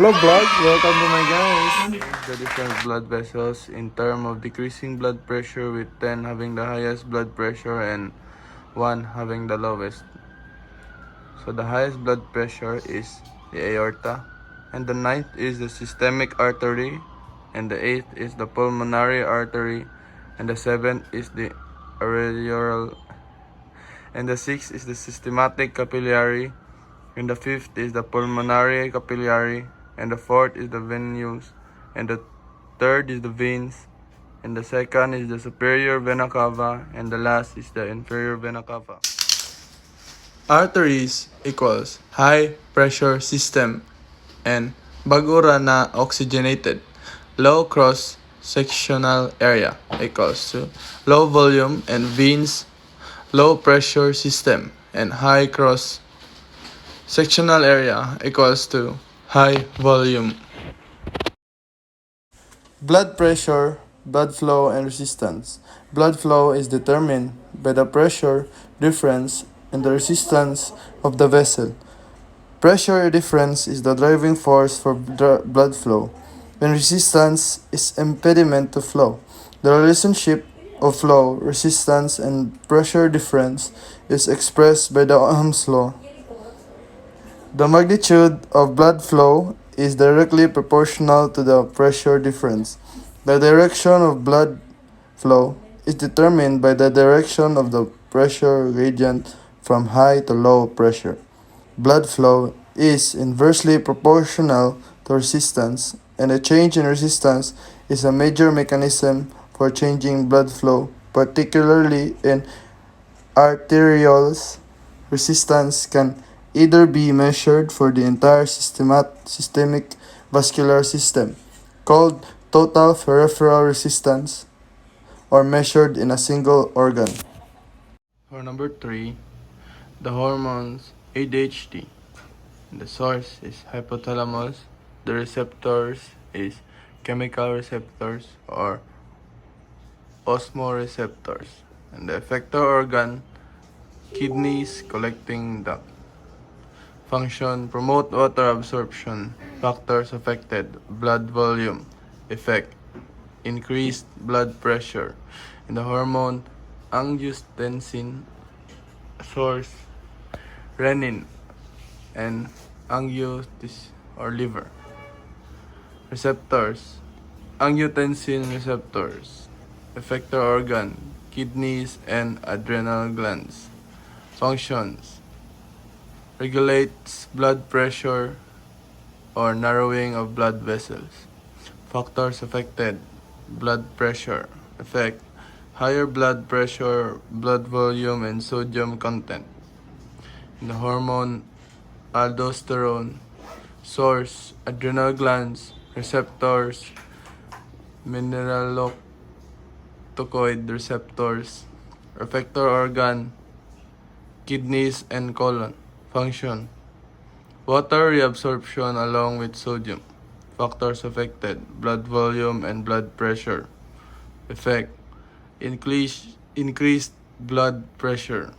Hello vlog, welcome to my guys. The different blood vessels in terms of decreasing blood pressure, with 10 having the highest blood pressure and 1 having the lowest. So the highest blood pressure is the aorta, and the ninth is the systemic artery, and the eighth is the pulmonary artery, and the seventh is the arterial, and the sixth is the systematic capillary, and the fifth is the pulmonary capillary, and the fourth is the venous, and the third is the veins, and the second is the superior vena cava, and the last is the inferior vena cava. Arteries equals high pressure system and bagura na oxygenated. Low cross sectional area equals to low volume, and veins low pressure system and high cross sectional area equals to high volume. Blood pressure, blood flow, and resistance. Blood flow is determined by the pressure difference and the resistance of the vessel. Pressure difference is the driving force for blood flow, and resistance is impediment to flow. The relationship of flow, resistance, and pressure difference is expressed by the Ohm's law. The magnitude of blood flow is directly proportional to the pressure difference. The direction of blood flow is determined by the direction of the pressure gradient from high to low pressure. Blood flow is inversely proportional to resistance, and a change in resistance is a major mechanism for changing blood flow, particularly in arterioles. Resistance can either be measured for the entire systemic vascular system, called total peripheral resistance, or measured in a single organ. For number 3, the hormones ADHD. The source is hypothalamus. The receptors is chemical receptors or osmoreceptors. And the effector organ, kidneys collecting duct. Function, promote water absorption. Factors affected, blood volume. Effect, increased blood pressure. And the hormone angiotensin. Source, renin and angiotensin or liver. Receptors, angiotensin receptors. Effector organ, kidneys and adrenal glands. Functions, regulates blood pressure or narrowing of blood vessels. Factors affected, blood pressure. Effect, higher blood pressure, blood volume, and sodium content. The hormone aldosterone. Source, adrenal glands. Receptors, mineralocorticoid receptors. Effector organ, kidneys and colon. Function, water reabsorption along with sodium. Factors affected, blood volume and blood pressure. Effect, increased blood pressure.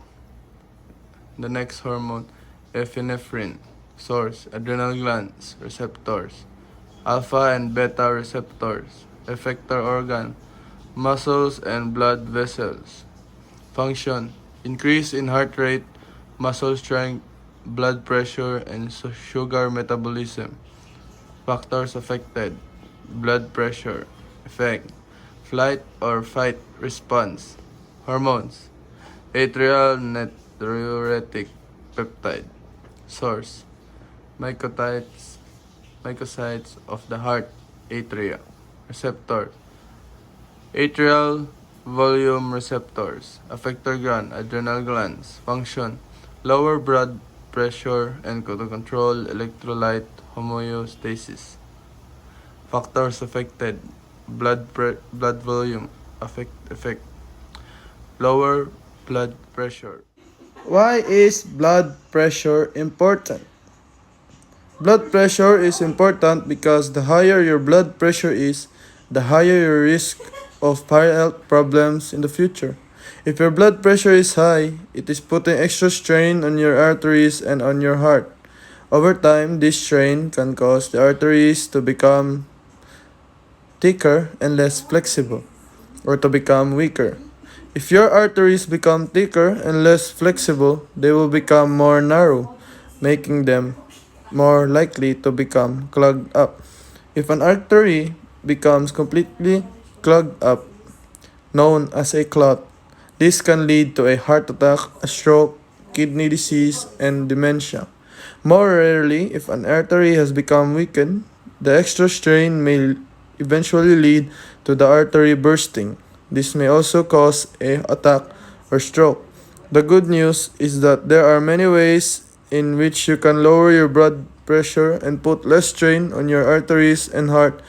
The next hormone, epinephrine. Source, adrenal glands. Receptors, alpha and beta receptors. Effector organ, muscles and blood vessels. Function, increase in heart rate, muscle strength, blood pressure, and sugar metabolism. Factors affected, blood pressure. Effect, flight or fight response. Hormones, atrial natriuretic peptide. Source, mycocytes of the heart atria. Receptor, atrial volume receptors. Effector gland, adrenal glands. Function, lower blood pressure and to control electrolyte homeostasis. Factors affected, blood volume. Effect, lower blood pressure. Why is blood pressure important? Blood pressure is important because the higher your blood pressure is, the higher your risk of health problems in the future. If your blood pressure is high, it is putting extra strain on your arteries and on your heart. Over time, this strain can cause the arteries to become thicker and less flexible, or to become weaker. If your arteries become thicker and less flexible, they will become more narrow, making them more likely to become clogged up. If an artery becomes completely clogged up, known as a clot, this can lead to a heart attack, a stroke, kidney disease, and dementia. More rarely, if an artery has become weakened, the extra strain may eventually lead to the artery bursting. This may also cause a attack or stroke. The good news is that there are many ways in which you can lower your blood pressure and put less strain on your arteries and heart